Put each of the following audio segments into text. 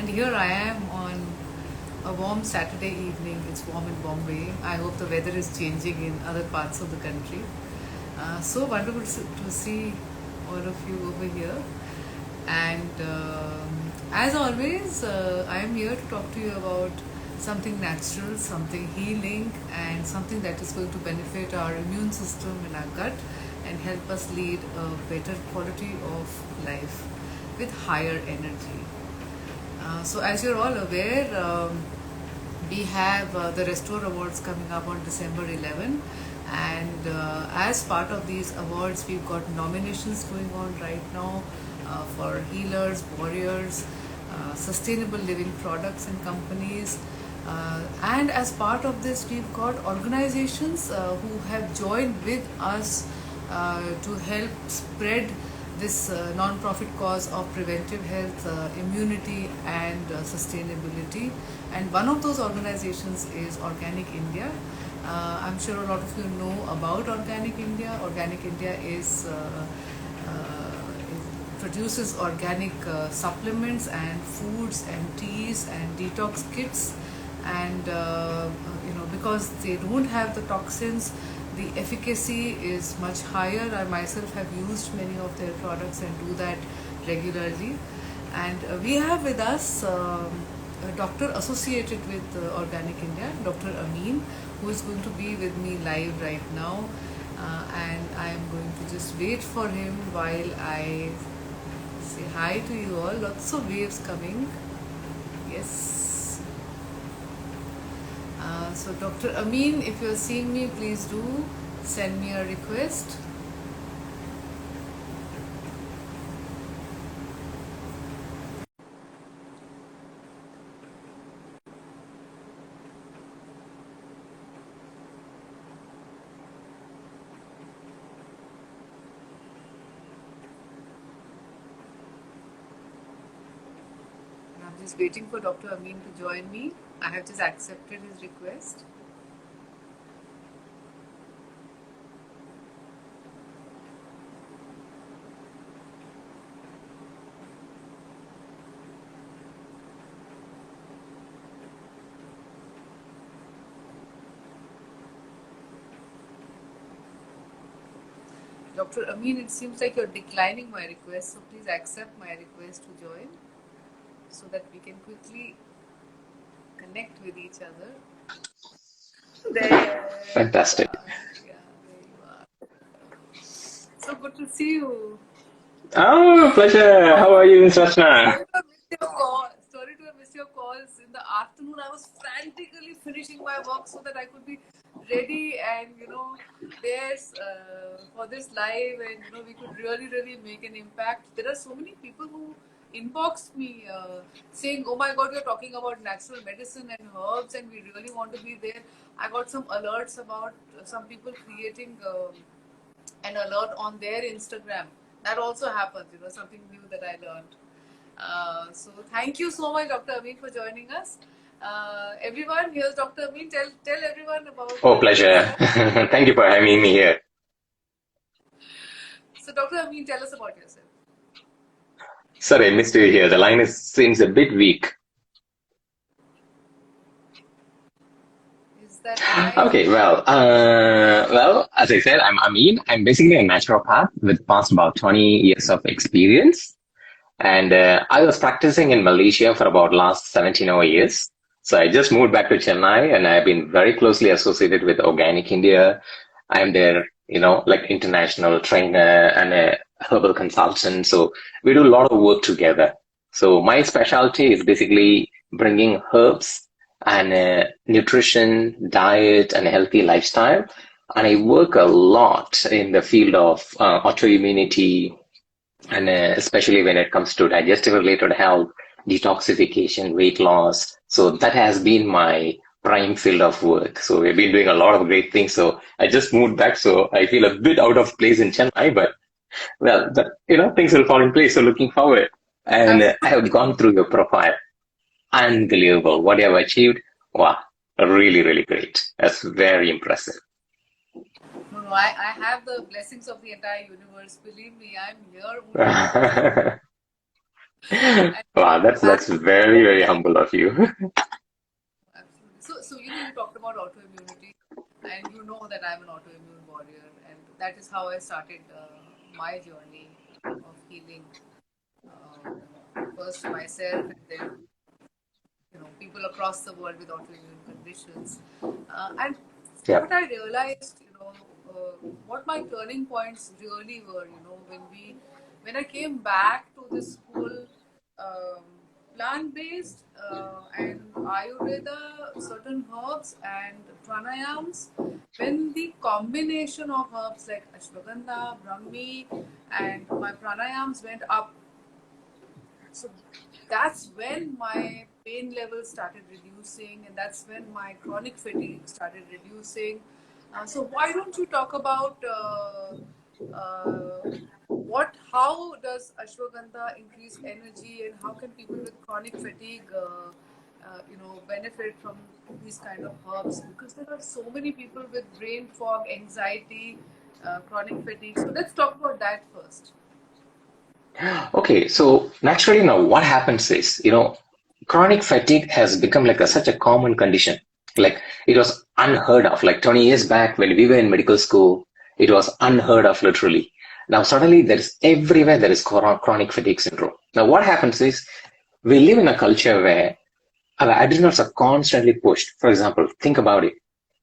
And here I am on a warm Saturday evening. It's warm in Bombay. I hope the weather is changing in other parts of the country. So wonderful to see all of you over here. And as always, I am here to talk to you about something natural, something healing, and something that is going to benefit our immune system and our gut and help us lead a better quality of life with higher energy. So as you're all aware, we have the Restore Awards coming up on December 11, and as part of these awards we've got nominations going on right now for healers, warriors, sustainable living products and companies, and as part of this we've got organizations who have joined with us to help spread this non-profit cause of preventive health, immunity and sustainability. And one of those organizations is Organic India. I'm sure a lot of you know about Organic India. Organic India produces organic supplements and foods and teas and detox kits, and because they don't have the toxins, the efficacy is much higher. I myself have used many of their products and do that regularly. And we have with us a doctor associated with Organic India, Dr. Ameen, who is going to be with me live right now. And I am going to just wait for him while I say hi to you all. Lots of waves coming. Yes. So Dr. Ameen, if you're seeing me, please do send me a request. I'm just waiting for Dr. Ameen to join me. I have just accepted his request. Dr. Ameen, it seems like you're declining my request, so please accept my request to join so that we can quickly connect with each other. There you Fantastic. are. Yeah, there you are. So good to see you. Oh, pleasure. How are you, Miss Rachna? Sorry to have missed your call. Sorry to have missed your calls in the afternoon. I was frantically finishing my work so that I could be ready and there's for this live, and we could really make an impact. There are so many people who inboxed me saying, "Oh my God, you're talking about natural medicine and herbs, and we really want to be there." I got some alerts about some people creating an alert on their Instagram. That also happens, something new that I learned. So thank you so much, Dr. Ameen, for joining us. Everyone, here's Dr. Ameen. Tell everyone about Oh, pleasure. yourself. Thank you for having me here. So, Dr. Ameen, tell us about yourself. Sorry, I missed you here. The line seems a bit weak. Is that right? Okay, as I said, I'm Ameen. I'm basically a naturopath with past about 20 years of experience. And I was practicing in Malaysia for about last 17 over years. So I just moved back to Chennai and I've been very closely associated with Organic India. I'm their, like international trainer and a herbal consultant. So we do a lot of work together. So my specialty is basically bringing herbs and nutrition, diet, and healthy lifestyle. And I work a lot in the field of autoimmunity, and especially when it comes to digestive related health, detoxification, weight loss. So that has been my prime field of work. So we've been doing a lot of great things. So I just moved back, so I feel a bit out of place in Chennai, but things will fall in place. So looking forward. And I have gone through your profile. Unbelievable. What you have achieved. Wow. Really great. That's very impressive. No, I have the blessings of the entire universe. Believe me, I'm here only because And Wow, back, that's very, very humble of you. absolutely. So you talked about autoimmunity, and you know that I'm an autoimmune warrior, and that is how I started my journey of healing. First myself, and then people across the world with autoimmune conditions. And Yeah. what I realized, what my turning points really were, when I came back to this whole um, plant-based and Ayurveda, certain herbs and pranayams, when the combination of herbs like Ashwagandha, Brahmi, and my pranayams went up, so that's when my pain levels started reducing, and that's when my chronic fatigue started reducing. So why don't you talk about uh, how does ashwagandha increase energy, and how can people with chronic fatigue, benefit from these kind of herbs? Because there are so many people with brain fog, anxiety, chronic fatigue. So let's talk about that first. Okay, so naturally now what happens is, chronic fatigue has become like such a common condition. Like it was unheard of. Like 20 years back when we were in medical school, it was unheard of literally. Now suddenly there is everywhere there is chronic fatigue syndrome. Now what happens is we live in a culture where our adrenals are constantly pushed. For example, think about it.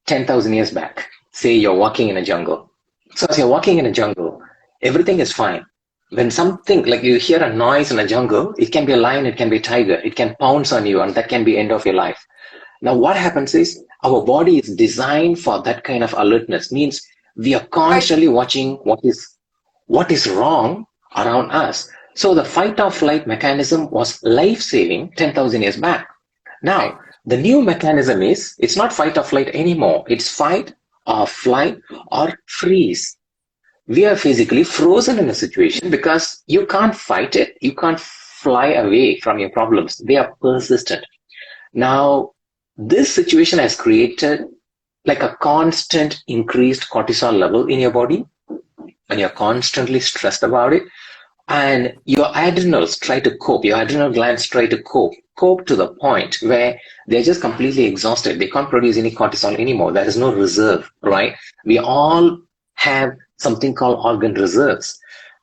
10,000 years back, say you're walking in a jungle. So as you're walking in a jungle, everything is fine. When something like you hear a noise in a jungle, it can be a lion, it can be a tiger, it can pounce on you, and that can be end of your life. Now, what happens is our body is designed for that kind of alertness. Means we are Right. constantly watching what is wrong around us. So the fight or flight mechanism was life saving 10,000 years back. Right. Now, the new mechanism is it's not fight or flight anymore. It's fight or flight or freeze. We are physically frozen in a situation because you can't fight it. You can't fly away from your problems. They are persistent. Now, this situation has created like a constant increased cortisol level in your body, and you're constantly stressed about it, and your adrenals try to cope, your adrenal glands try to cope to the point where they're just completely exhausted. They can't produce any cortisol anymore. There is no reserve, right? We all have something called organ reserves.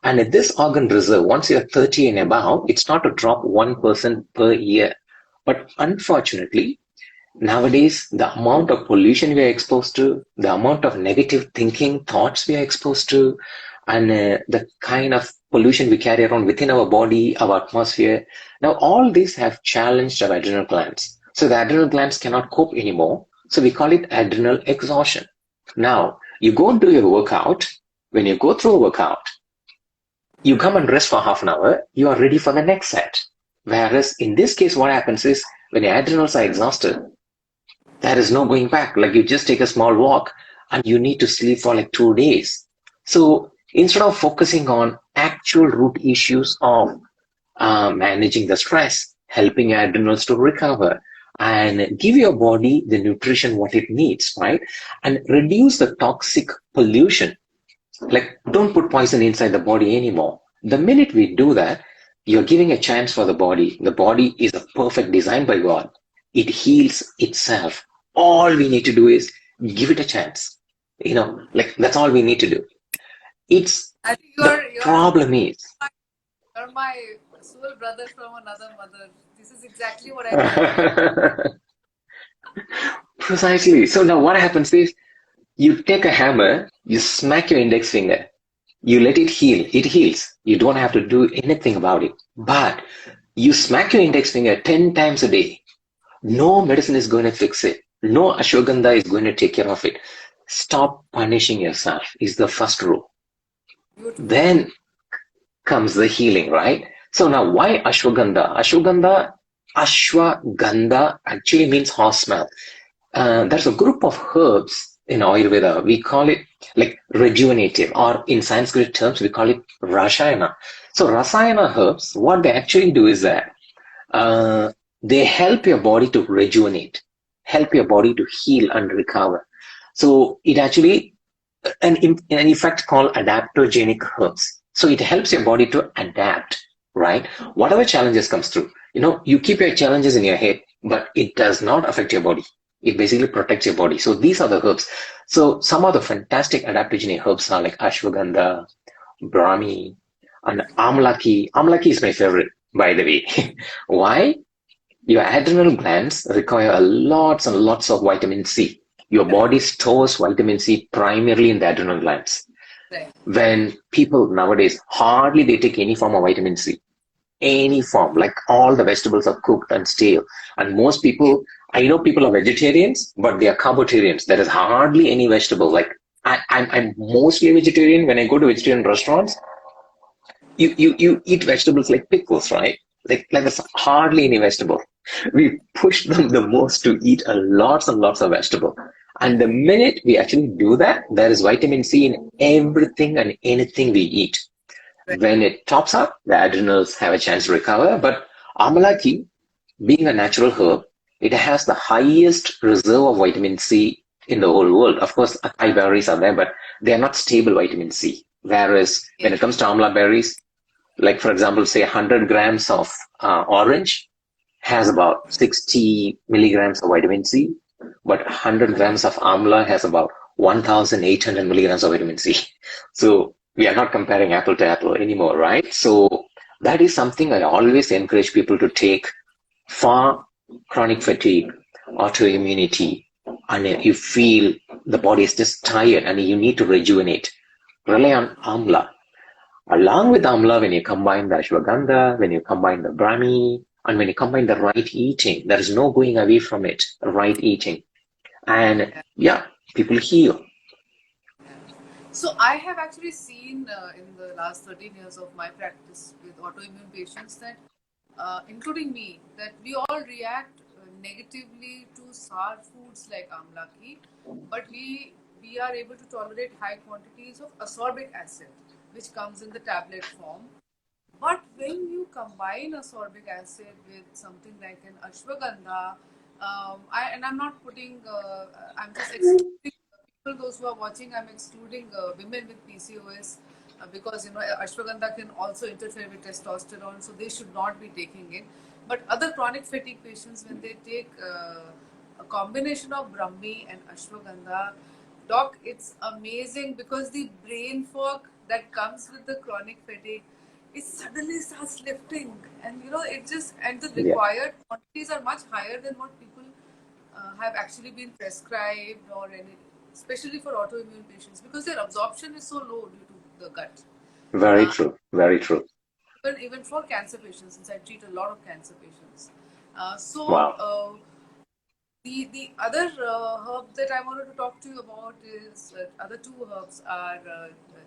And at this organ reserve, once you're 30 and above, it's not to drop 1% per year. But unfortunately, nowadays, the amount of pollution we are exposed to, the amount of negative thinking, thoughts we are exposed to, and the kind of pollution we carry around within our body, our atmosphere. Now, all these have challenged our adrenal glands. So the adrenal glands cannot cope anymore. So we call it adrenal exhaustion. Now, you go and do your workout. When you go through a workout, you come and rest for half an hour. You are ready for the next set. Whereas in this case, what happens is when your adrenals are exhausted, there is no going back. Like you just take a small walk and you need to sleep for like 2 days. So instead of focusing on actual root issues of managing the stress, helping your adrenals to recover, and give your body the nutrition what it needs, right? And reduce the toxic pollution. Like don't put poison inside the body anymore. The minute we do that, you're giving a chance for the body. The body is a perfect design by God. It heals itself. All we need to do is give it a chance. Like that's all we need to do. It's I think the problem is you're my soul brother from another mother. This is exactly what I tell people. precisely. So now what happens is you take a hammer, you smack your index finger, you let it heal. It heals. You don't have to do anything about it. But you smack your index finger 10 times a day. No medicine is going to fix it. No ashwagandha is going to take care of it. Stop punishing yourself is the first rule. Beautiful. Then comes the healing, right? So now why ashwagandha? Ashwagandha actually means horse smell. There's a group of herbs in Ayurveda. We call it like rejuvenative, or in Sanskrit terms, we call it Rashayana. So Rasayana herbs, what they actually do is that they help your body to rejuvenate, help your body to heal and recover. So it actually an effect called adaptogenic herbs. So it helps your body to adapt. right? Whatever challenges comes through, you keep your challenges in your head, but it does not affect your body. It basically protects your body. So these are the herbs. So some of the fantastic adaptogenic herbs are like ashwagandha, brahmi, and amlaki. Amlaki is my favorite, by the way. Why? Your adrenal glands require lots and lots of vitamin C. Your Correct. body stores vitamin C primarily in the adrenal glands. Right. When people nowadays hardly they take any form of vitamin C, any form, like all the vegetables are cooked and stale. And most people, I know people are vegetarians, but they are carbotarians. There is hardly any vegetable. Like I'm mostly vegetarian. When I go to vegetarian restaurants, you eat vegetables like pickles, right? Like there's hardly any vegetable. We push them the most to eat a lots and lots of vegetable. And the minute we actually do that, there is vitamin C in everything and anything we eat. Right. When it tops up, the adrenals have a chance to recover. But amalaki, being a natural herb, it has the highest reserve of vitamin C in the whole world. Of course, acai berries are there, but they are not stable vitamin C. Whereas when Yeah. it comes to amla berries, like for example, say 100 grams of orange has about 60 milligrams of vitamin C, but 100 grams of amla has about 1,800 milligrams of vitamin C. So we are not comparing apple to apple anymore, right? So that is something I always encourage people to take for chronic fatigue, autoimmunity, and you feel the body is just tired and you need to rejuvenate. Rely on amla. Along with amla, when you combine the ashwagandha, when you combine the brahmi, and when you combine the right eating, there is no going away from it, right eating. And Yeah. yeah, people heal. Yeah. So I have actually seen in the last 13 years of my practice with autoimmune patients that, including me, that we all react negatively to sour foods like amlaki, but we are able to tolerate high quantities of ascorbic acid, which comes in the tablet form. But when you combine ascorbic acid with something like an ashwagandha, I'm not putting, I'm just excluding people, those who are watching, I'm excluding women with PCOS because ashwagandha can also interfere with testosterone, so they should not be taking it. But other chronic fatigue patients, when they take a combination of Brahmi and ashwagandha, doc, it's amazing because the brain fog that comes with the chronic fatigue, it suddenly starts lifting, and it just, and the Yeah, required quantities are much higher than what people have actually been prescribed, or any, especially for autoimmune patients, because their absorption is so low due to the gut. very Uh, true. Very true. even for cancer patients, since I treat a lot of cancer patients. Uh, so Wow. uh, the other herb that I wanted to talk to you about is, other two herbs are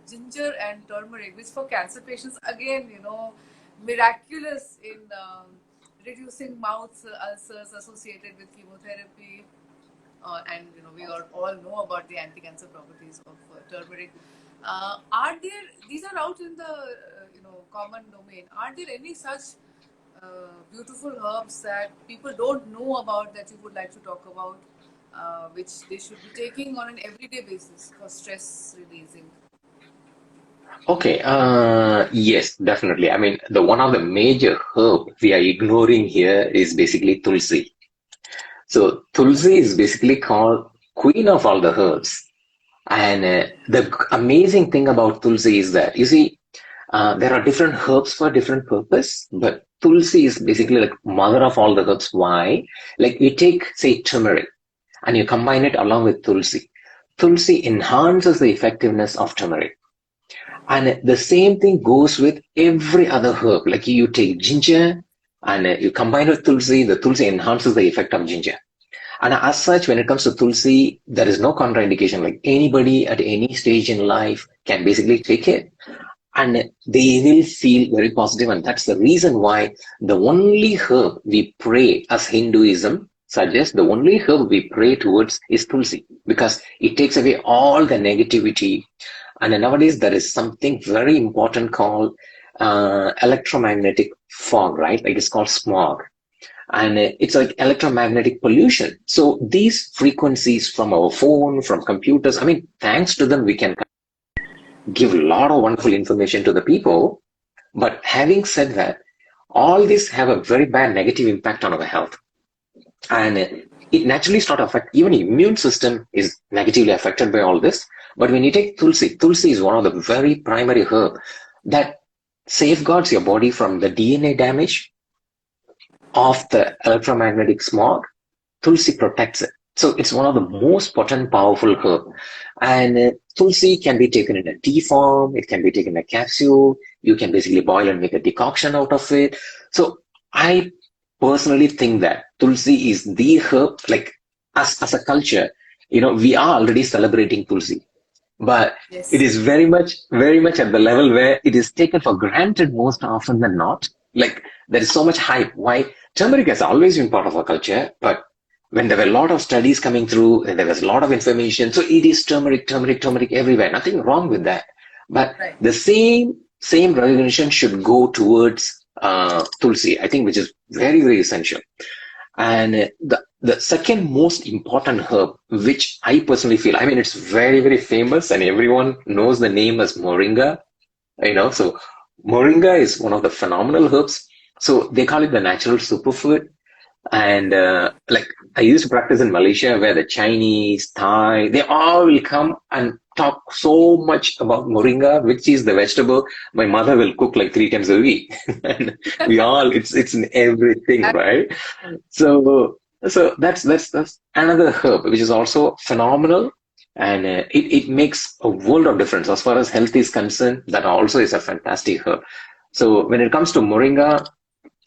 ginger and turmeric, which for cancer patients, again, miraculous in reducing mouth ulcers associated with chemotherapy. And we all know about the anti-cancer properties of turmeric. Are there, these are out in the common domain, are there any such beautiful herbs that people don't know about that you would like to talk about, which they should be taking on an everyday basis for stress releasing? Okay. Yes, definitely. I mean, the one of the major herb we are ignoring here is basically Tulsi. So Tulsi is basically called queen of all the herbs. And the amazing thing about Tulsi is that, you see, there are different herbs for different purpose, but Tulsi is basically like mother of all the herbs. Why? Like you take, say, turmeric and you combine it along with Tulsi. Tulsi enhances the effectiveness of turmeric. And the same thing goes with every other herb. Like you take ginger and you combine with Tulsi, the Tulsi enhances the effect of ginger. And as such, when it comes to Tulsi, there is no contraindication. Like anybody at any stage in life can basically take it and they will feel very positive. And that's the reason why the only herb we pray as Hinduism suggests, the only herb we pray towards is Tulsi, because it takes away all the negativity. And nowadays, there is something very important called electromagnetic fog, right? Like it's called smog, and it's like electromagnetic pollution. So these frequencies from our phone, from computers, I mean, thanks to them, we can give a lot of wonderful information to the people. But having said that, all these have a very bad negative impact on our health. And it naturally start affect, even immune system is negatively affected by all this. But when you take Tulsi, Tulsi is one of the very primary herb that safeguards your body from the DNA damage of the electromagnetic smog. Tulsi protects it. So it's one of the most potent, powerful herb. And Tulsi can be taken in a tea form. It can be taken in a capsule. You can basically boil and make a decoction out of it. So I personally think that Tulsi is the herb, like as a culture, we are already celebrating Tulsi, but it Yes. is very much at the level where it is taken for granted most often than not. Like there is so much hype. Why? Turmeric has always been part of our culture, but when there were a lot of studies coming through and there was a lot of information, so it is turmeric, turmeric, turmeric everywhere. Nothing wrong with that. But Right. the same recognition should go towards Tulsi, I think, which is very essential. And the second most important herb, which I personally feel, I mean, it's very famous and everyone knows the name as Moringa, so Moringa is one of the phenomenal herbs. So they call it the natural superfood. And like I used to practice in Malaysia where the Chinese, Thai, they all will come and talk so much about moringa, which is the vegetable my mother will cook like 3 times a week. And it's in everything, right? So that's another herb which is also phenomenal, and it makes a world of difference as far as health is concerned. That also is a fantastic herb. So when it comes to moringa,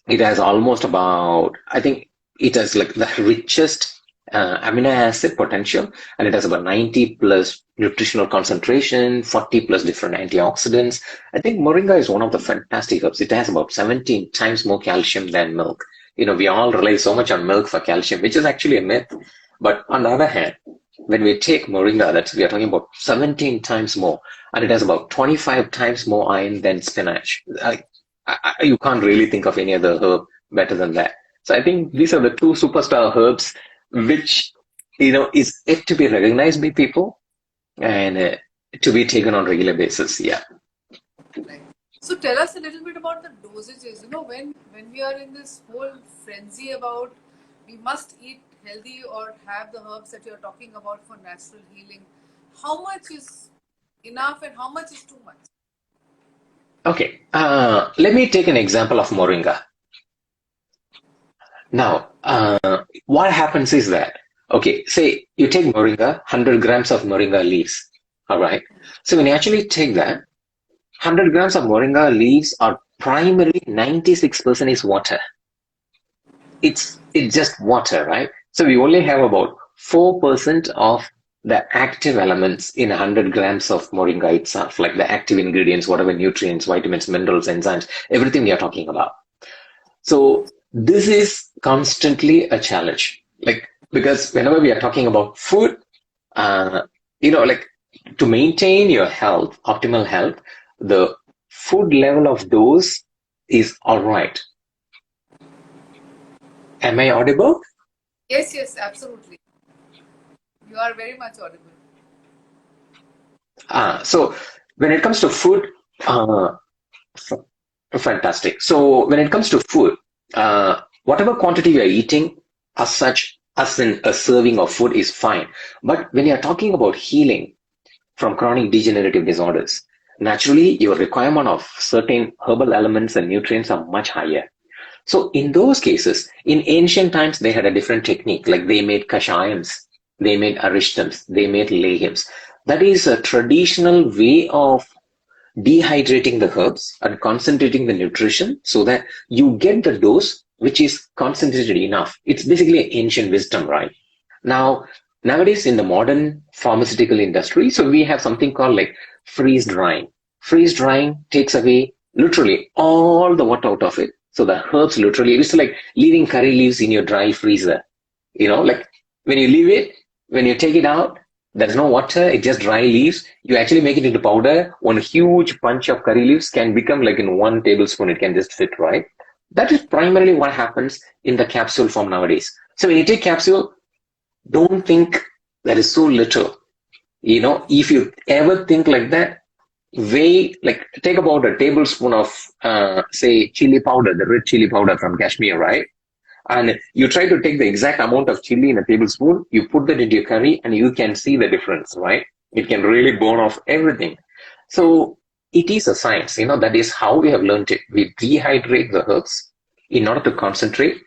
it has almost about, I think it has like the richest amino acid potential, and it has about 90 plus nutritional concentration, 40 plus different antioxidants. I think moringa is one of the fantastic herbs. It has about 17 times more calcium than milk. We all rely so much on milk for calcium, which is actually a myth. But on the other hand, when we take moringa, we are talking about 17 times more, and it has about 25 times more iron than spinach. You can't really think of any other herb better than that. So I think these are the two superstar herbs, which is yet to be recognized by people and to be taken on regular basis. Yeah. Right. So tell us a little bit about the dosages. When we are in this whole frenzy about we must eat healthy or have the herbs that you're talking about for natural healing, how much is enough and how much is too much? Okay. Let me take an example of moringa. Now, what happens is that, okay, say you take moringa, 100 grams of moringa leaves. All right. So when you actually take that, 100 grams of moringa leaves are primarily 96% is water. It's just water, right? So we only have about 4% of the active elements in 100 grams of moringa itself, like the active ingredients, whatever nutrients, vitamins, minerals, enzymes, everything we are talking about. So this is constantly a challenge, like, because whenever we are talking about food, like to maintain your health, optimal health, the food level of dose is all right. Am I audible? Yes, absolutely. You are very much audible. So when it comes to food, fantastic. So when it comes to food, whatever quantity you are eating, as such, as in a serving of food, is fine. But when you are talking about healing from chronic degenerative disorders, naturally your requirement of certain herbal elements and nutrients are much higher. So in those cases, in ancient times, they had a different technique. Like they made kashayams, they made arishtams, they made lehyams. That is a traditional way of dehydrating the herbs and concentrating the nutrition so that you get the dose which is concentrated enough. It's basically ancient wisdom, right? Now, nowadays in the modern pharmaceutical industry, so we have something called like freeze drying. Freeze drying takes away literally all the water out of it. So the herbs literally, it's like leaving curry leaves in your dry freezer. Like when you leave it, when you take it out, there's no water, it's just dry leaves. You actually make it into powder. One huge bunch of curry leaves can become like in 1 tablespoon, it can just fit, right? That is primarily what happens in the capsule form nowadays. So when you take capsule, don't think there is so little. If you ever think like that, take about a tablespoon of, say, chili powder, the red chili powder from Kashmir, right? And you try to take the exact amount of chili in a tablespoon, you put that into your curry, and you can see the difference, right? It can really burn off everything. So it is a science, that is how we have learned it. We dehydrate the herbs in order to concentrate.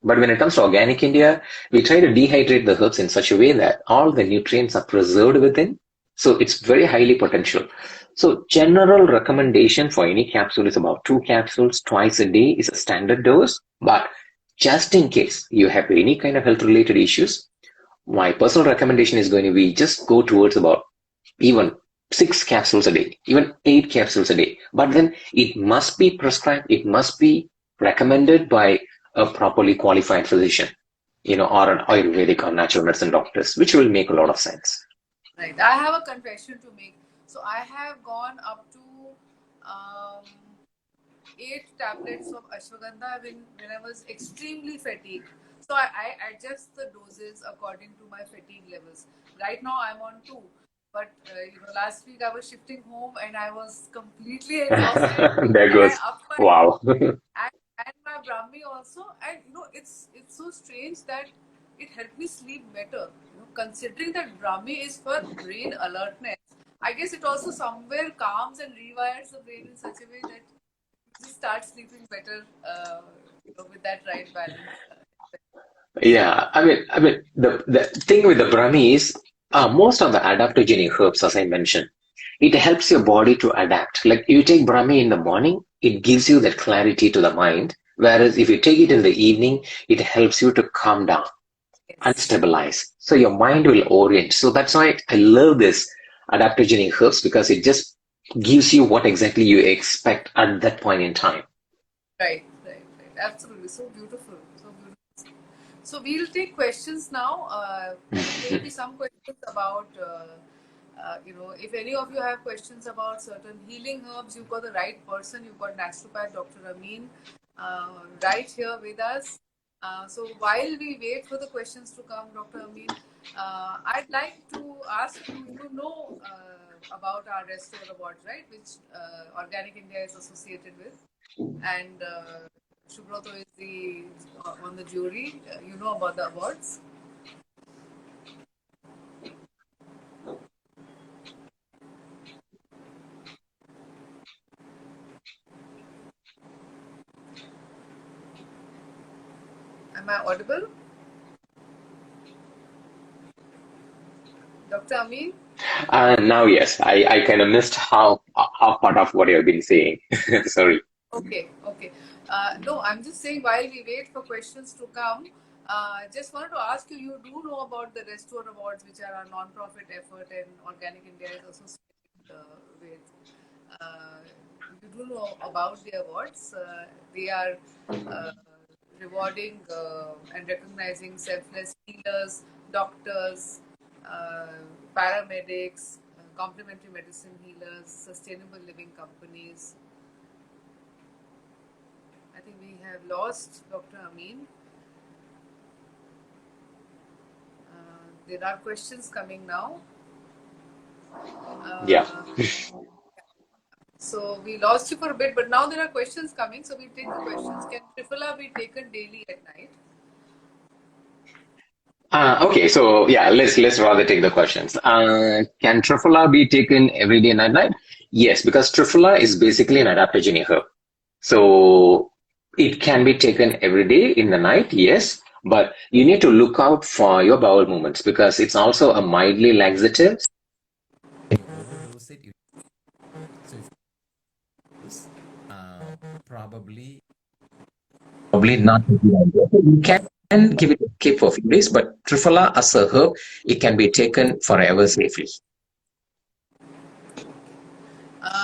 But when it comes to organic India, we try to dehydrate the herbs in such a way that all the nutrients are preserved within. So it's very highly potential. So general recommendation for any capsule is about 2 capsules twice a day is a standard dose. But just in case you have any kind of health related issues, my personal recommendation is going to be just go towards about even 6 capsules a day, even 8 capsules a day. But then it must be prescribed, it must be recommended by a properly qualified physician, or an Ayurvedic or natural medicine doctors, which will make a lot of sense. Right. I have a confession to make. So I have gone up to 8 tablets of ashwagandha when I was extremely fatigued. So I adjust the doses according to my fatigue levels. Right now I'm on 2. But last week I was shifting home and I was completely exhausted. There goes. And I upped my Wow. and my Brahmi also. And it's so strange that it helped me sleep better. Considering that Brahmi is for brain alertness, I guess it also somewhere calms and rewires the brain in such a way that you just start sleeping better with that right balance. Yeah, I mean, the thing with the Brahmi is most of the adaptogenic herbs, as I mentioned, it helps your body to adapt. Like you take Brahmi in the morning, it gives you that clarity to the mind. Whereas if you take it in the evening, it helps you to calm down and stabilize. So your mind will orient. So that's why I love this adaptogenic herbs, because it just gives you what exactly you expect at that point in time. Right. Absolutely. So beautiful. So we'll take questions now. There will be some questions about, if any of you have questions about certain healing herbs, you've got the right person. You've got naturopath Dr. Ameen right here with us. So while we wait for the questions to come, Dr. Ameen, I'd like to ask you, about our Restore Awards, right? Which Organic India is associated with. And Shubhroto is on the jury. You know about the awards? Am I audible? Dr. Ameen? Now, yes, I kind of missed half part of what you've been saying. Sorry. Okay. No, I'm just saying while we wait for questions to come, just wanted to ask you, you do know about the Restore Awards, which are a non-profit effort and Organic India is associated with. You do know about the awards. They are rewarding and recognizing selfless healers, doctors, paramedics, complementary medicine healers, sustainable living companies. I think we have lost Dr. Ameen. There are questions coming now. Yeah. So we lost you for a bit, but now there are questions coming. So we'll take the questions. Can Triphala be taken daily at night? Okay, so yeah, let's rather take the questions. Can Triphala be taken every day and at night? Yes, because Triphala is basically an adaptogenic herb. So it can be taken every day in the night, yes, but you need to look out for your bowel movements because it's also a mildly laxative. Probably not. You can give it a keep for a few days, but Triphala as a herb, it can be taken forever safely.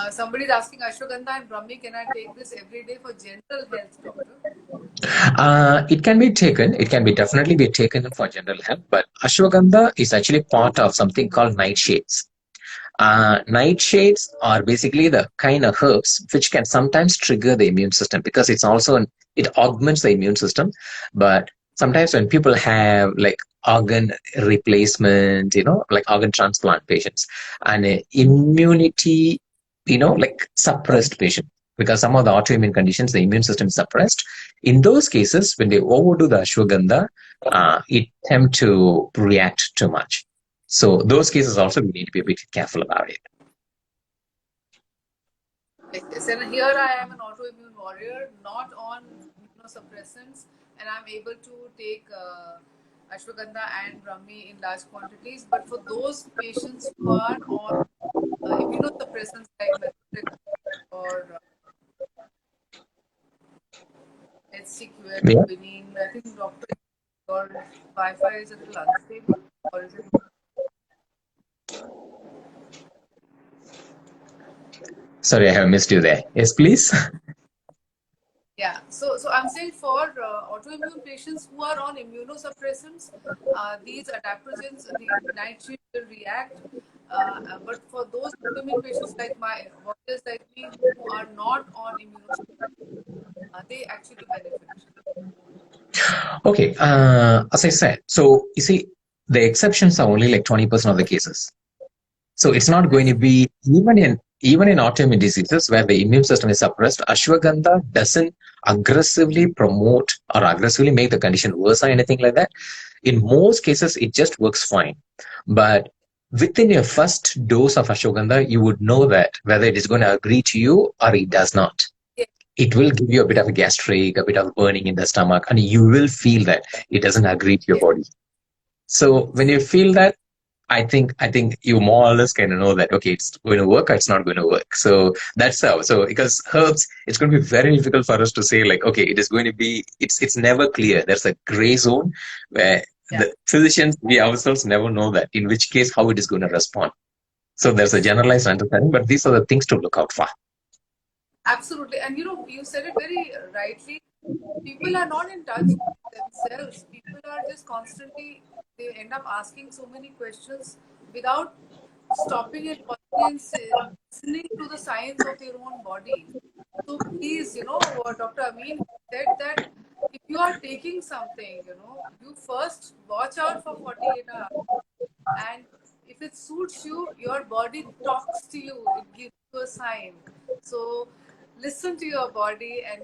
Somebody is asking Ashwagandha and Brahmi, can I take this every day for general health, doctor? It can be taken. It can be definitely be taken for general health, but Ashwagandha is actually part of something called nightshades. Nightshades are basically the kind of herbs which can sometimes trigger the immune system because it augments the immune system. But sometimes when people have like organ replacement, like organ transplant patients, and immunity like suppressed patient, because some of the autoimmune conditions, the immune system is suppressed. In those cases, when they overdo the ashwagandha, it tend to react too much. So those cases also we need to be a bit careful about it. Yes, and here I am an autoimmune warrior, not on immunosuppressants, and I'm able to take ashwagandha and brahmi in large quantities. But for those patients who are on immunosuppressants like methotrexate or HCQL, Yeah. Benin, I think doctor, your Wi-Fi is a little unstable, or is it? Sorry, I have missed you there. Yes, please. Yeah, so I'm saying for autoimmune patients who are on immunosuppressants, these adaptogens, the nitrate will react. But for those autoimmune patients like my warriors like me who are not on immunosuppressants, they actually benefit. Okay, as I said, so you see, the exceptions are only like 20% of the cases. So it's not going to be, even in autoimmune diseases where the immune system is suppressed, ashwagandha doesn't aggressively promote or aggressively make the condition worse or anything like that. In most cases, it just works fine. But within your first dose of ashwagandha, you would know that whether it is going to agree to you or it does not. Yeah. It will give you a bit of a gastric, a bit of burning in the stomach, and you will feel that it doesn't agree to your body. So when you feel that, I think you more or less kind of know that, okay, it's going to work or it's not going to work. So that's how. So because herbs, it's going to be very difficult for us to say like, okay, it is going to be, it's never clear. There's a gray zone where the physicians, we ourselves never know that, in which case, how it is going to respond. So there's a generalized understanding, but these are the things to look out for. Absolutely. And you said it very rightly. People are not in touch with themselves. People are just constantly, they end up asking so many questions without stopping and pausing and listening to the signs of their own body. So please, what Dr. Ameen said, that if you are taking something, you first watch out for 48 hours. And if it suits you, your body talks to you, it gives you a sign. So listen to your body, and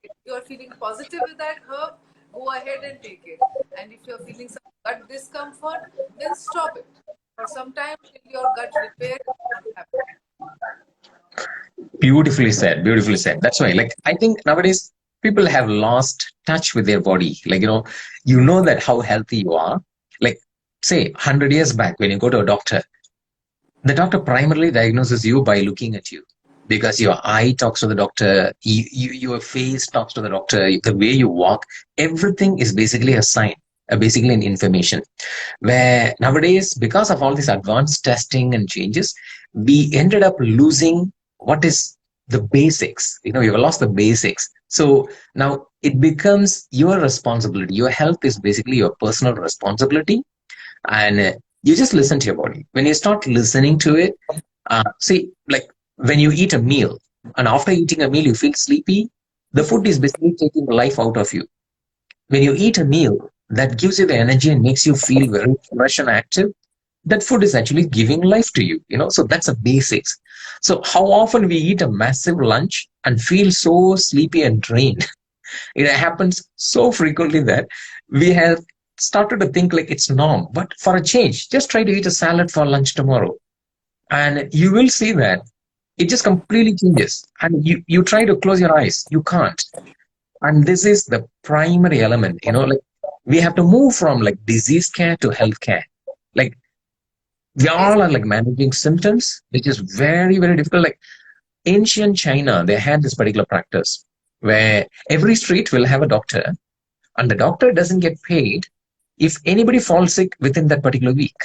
if you're feeling positive with that herb, go ahead and take it. And if you're feeling some gut discomfort, then stop it for some time till your gut repair is not happening. Beautifully said. Beautifully said. That's why, like, I think nowadays people have lost touch with their body. Like, you know that how healthy you are. Like, say, 100 years back, when you go to a doctor, the doctor primarily diagnoses you by looking at you, because your eye talks to the doctor, your face talks to the doctor, the way you walk, everything is basically a sign, basically an information. Where nowadays, because of all this advanced testing and changes, we ended up losing what is the basics. We've lost the basics. So now it becomes your responsibility. Your health is basically your personal responsibility. And you just listen to your body. When you start listening to it, see, like when you eat a meal, and after eating a meal, you feel sleepy, the food is basically taking life out of you. When you eat a meal that gives you the energy and makes you feel very fresh and active, that food is actually giving life to you, so that's the basics. So how often we eat a massive lunch and feel so sleepy and drained? It happens so frequently that we have started to think like it's norm. But for a change, just try to eat a salad for lunch tomorrow, and you will see that it just completely changes. And you try to close your eyes, you can't. And this is the primary element, like we have to move from like disease care to health care. Like we all are like managing symptoms, which is very, very difficult. Like ancient China, they had this particular practice where every street will have a doctor, and the doctor doesn't get paid if anybody falls sick within that particular week.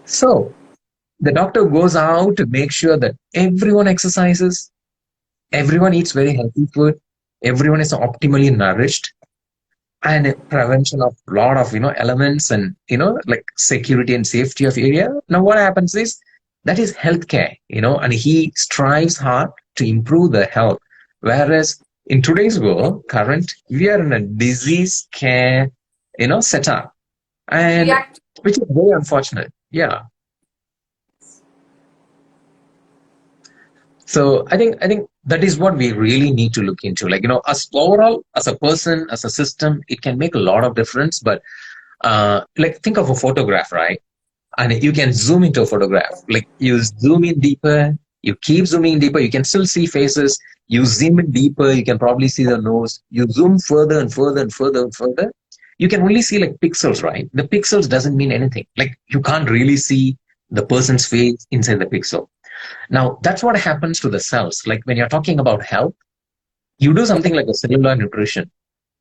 So the doctor goes out to make sure that everyone exercises, everyone eats very healthy food, everyone is optimally nourished, and prevention of a lot of elements, and like security and safety of area. Now what happens is that is healthcare, and he strives hard to improve the health. Whereas in today's world, current, we are in a disease care, setup, and which is very unfortunate. Yeah. So I think that is what we really need to look into. Like, as overall, as a person, as a system, it can make a lot of difference. But like, think of a photograph, right? And you can zoom into a photograph. Like, you zoom in deeper, you keep zooming deeper, you can still see faces. You zoom in deeper, you can probably see the nose. You zoom further and further and further and further. You can only see like pixels, right? The pixels doesn't mean anything. Like, you can't really see the person's face inside the pixel. Now, that's what happens to the cells. Like, when you're talking about health, you do something like a cellular nutrition.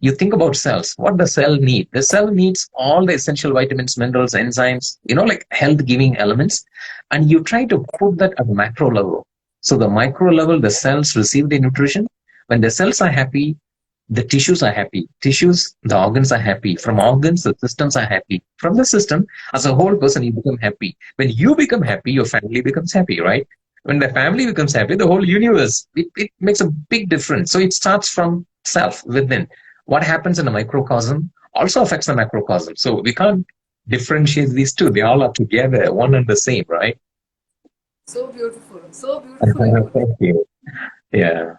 You think about cells. What the cell need? The cell needs all the essential vitamins, minerals, enzymes, like health giving elements. And you try to put that at the macro level. So the micro level, the cells receive the nutrition. When the cells are happy, the tissues are happy. Tissues, the organs are happy. From organs, the systems are happy. From the system, as a whole person, you become happy. When you become happy, your family becomes happy, right? When the family becomes happy, the whole universe, it makes a big difference. So it starts from self, within. What happens in a microcosm also affects the macrocosm. So we can't differentiate these two. They all are together, one and the same, right? So beautiful. So beautifully put. Thank you. Yeah.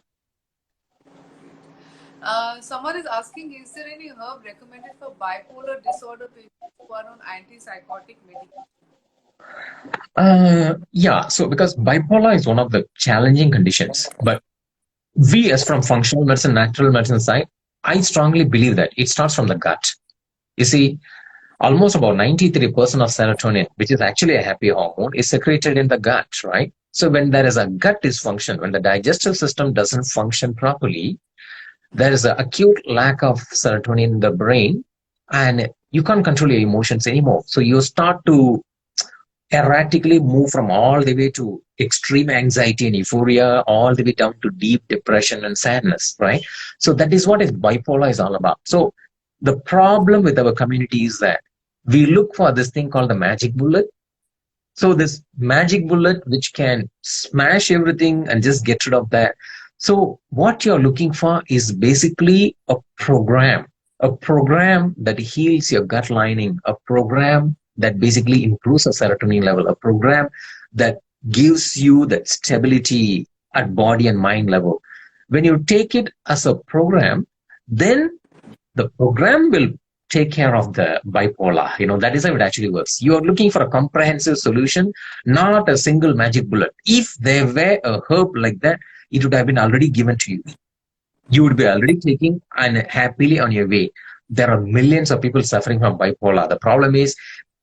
Someone is asking, is there any herb recommended for bipolar disorder patients who are on antipsychotic medication? Yeah. So because bipolar is one of the challenging conditions, but we, as from functional medicine, natural medicine side, I strongly believe that it starts from the gut. You see, almost about 93% of serotonin, which is actually a happy hormone, is secreted in the gut, right? So when there is a gut dysfunction, when the digestive system doesn't function properly, there is an acute lack of serotonin in the brain, and you can't control your emotions anymore. So you start to erratically move from all the way to extreme anxiety and euphoria, all the way down to deep depression and sadness, right? So that is what bipolar is all about. So the problem with our community is that we look for this thing called the magic bullet. So this magic bullet which can smash everything and just get rid of that. So what you're looking for is basically a program that heals your gut lining, a program that basically improves the serotonin level, a program that gives you that stability at body and mind level. When you take it as a program, then the program will take care of the bipolar. That is how it actually works. You are looking for a comprehensive solution, not a single magic bullet. If there were a herb like that, it would have been already given to you. You would be already taking and happily on your way. There are millions of people suffering from bipolar. The problem is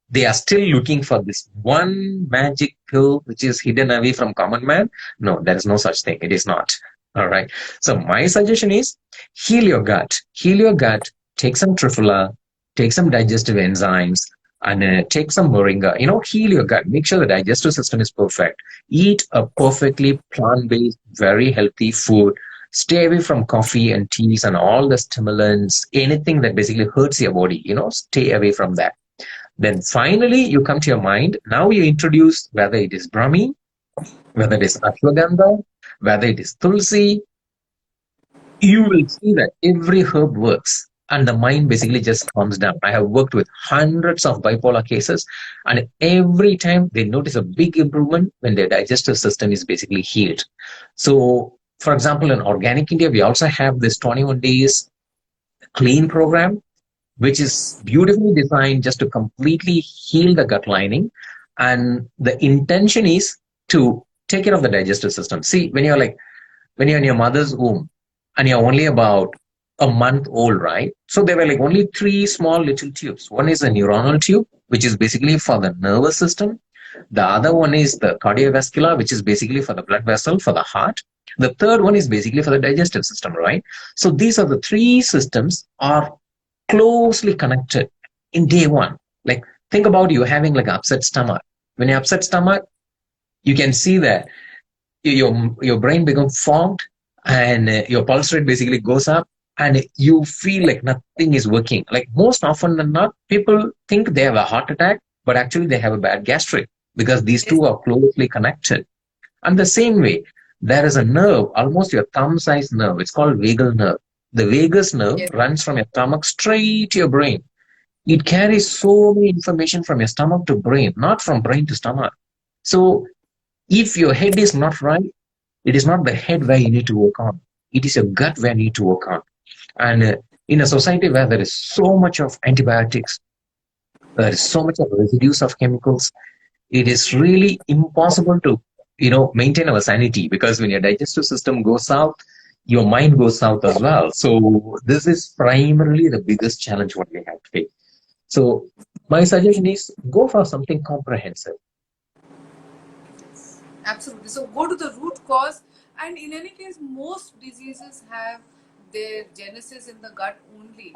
they are still looking for this one magic pill which is hidden away from common man. No, there is no such thing. It is not. All right. So my suggestion is heal your gut. Heal your gut. Take some triphala, take some digestive enzymes, and take some moringa. Heal your gut. Make sure the digestive system is perfect. Eat a perfectly plant-based, very healthy food. Stay away from coffee and teas and all the stimulants, anything that basically hurts your body. Stay away from that. Then finally, you come to your mind. Now you introduce whether it is Brahmi, whether it is Ashwagandha, whether it is Tulsi. You will see that every herb works and the mind basically just calms down. I have worked with hundreds of bipolar cases, and every time they notice a big improvement when their digestive system is basically healed. So, for example, in Organic India, we also have this 21 days clean program, which is beautifully designed just to completely heal the gut lining. And the intention is to take care of the digestive system. See, when you're in your mother's womb and you're only about a month old, right? So there were like only 3 small little tubes. One is a neuronal tube, which is basically for the nervous system. The other one is the cardiovascular, which is basically for the blood vessel, for the heart. The third one is basically for the digestive system, right? So these are the 3 systems are closely connected in day one. Like, think about you having like upset stomach. When you upset stomach, you can see that your brain becomes fogged, and your pulse rate basically goes up, and you feel like nothing is working. Like, most often than not, people think they have a heart attack, but actually they have a bad gastric, because these two are closely connected. And the same way, there is a nerve, almost your thumb-sized nerve. It's called vagal nerve. The vagus nerve runs from your stomach straight to your brain. It carries so many information from your stomach to brain, not from brain to stomach. So if your head is not right, It is not the head where you need to work on. It is your gut where you need to work on. And in a society where there is so much of antibiotics, there is so much of residues of chemicals, it is really impossible to, maintain our sanity, because when your digestive system goes south, your mind goes south as well. So this is primarily the biggest challenge what we have today. So my suggestion is go for something comprehensive. Absolutely. So go to the root cause, and in any case, most diseases have their genesis in the gut only.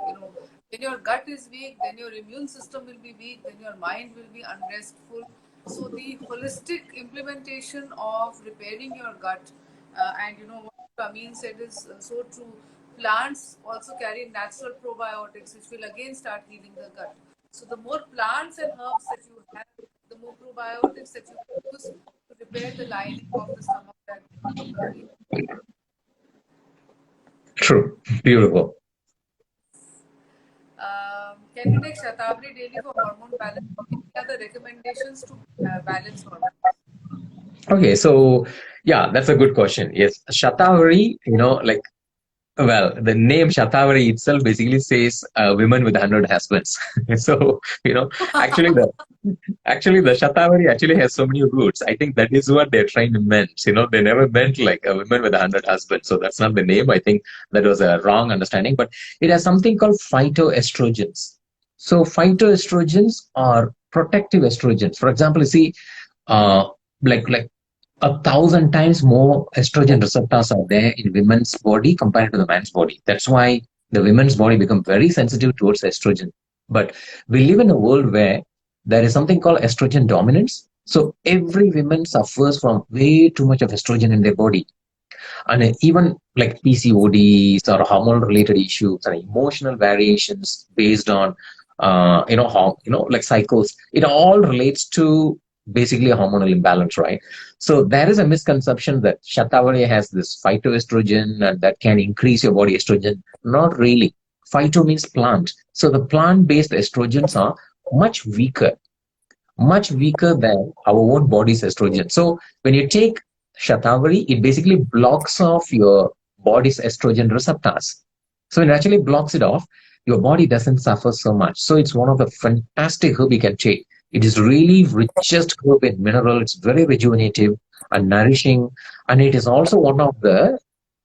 When your gut is weak, then your immune system will be weak, then your mind will be unrestful. So the holistic implementation of repairing your gut, and what Ameen said is so true. Plants also carry natural probiotics, which will again start healing the gut. So the more plants and herbs that you have, the more probiotics that you use to repair the lining of the stomach that True. Beautiful. Can we take Shatavari daily for hormone balance? Any other recommendations to balance hormones? Okay, so yeah, that's a good question. Yes, Shatavari, well, the name Shatavari itself basically says women with 100 husbands. So, actually the Shatavari actually has so many roots. I think that is what they're trying to meant. They never meant like a woman with 100 husbands. So that's not the name. I think that was a wrong understanding. But it has something called phytoestrogens. So phytoestrogens are protective estrogens. For example, you see, uh, like 1,000 times more estrogen receptors are there in women's body compared to the man's body. That's why the women's body become very sensitive towards estrogen. But we live in a world where there is something called estrogen dominance. So every woman suffers from way too much of estrogen in their body. And even like PCODs or hormonal related issues and emotional variations based on like cycles, it all relates to basically a hormonal imbalance, right? So there is a misconception that Shatavari has this phytoestrogen and that can increase your body estrogen. Not really. Phyto means plant. So the plant-based estrogens are much weaker than our own body's estrogen. So when you take Shatavari, it basically blocks off your body's estrogen receptors. So when it actually blocks it off, your body doesn't suffer so much. So it's one of the fantastic herb you can take. It is really richest herb in mineral. It's very rejuvenative and nourishing. And it is also one of the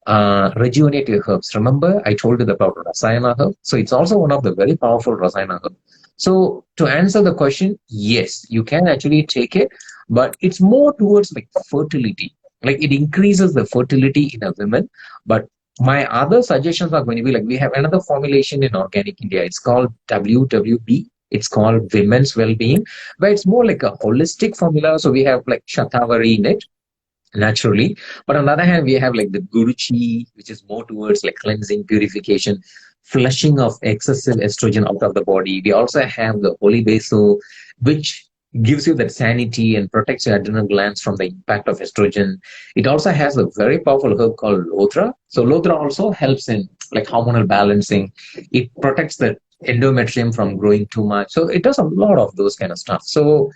rejuvenative herbs. Remember, I told you about Rasayana herb. So it's also one of the very powerful Rasayana herb. So to answer the question, yes, you can actually take it, but it's more towards like fertility. Like it increases the fertility in a woman. But my other suggestions are going to be like, we have another formulation in Organic India. It's called WWB. It's called Women's Wellbeing, where it's more like a holistic formula. So we have like Shatavari in it, naturally. But on the other hand, we have like the Guruchi, which is more towards like cleansing, purification, flushing of excessive estrogen out of the body. We also have the Holy Basil, which gives you that sanity and protects your adrenal glands from the impact of estrogen. It also has a very powerful herb called Lodra. So Lodra also helps in like hormonal balancing. It protects the endometrium from growing too much. So it does a lot of those kind of stuff. So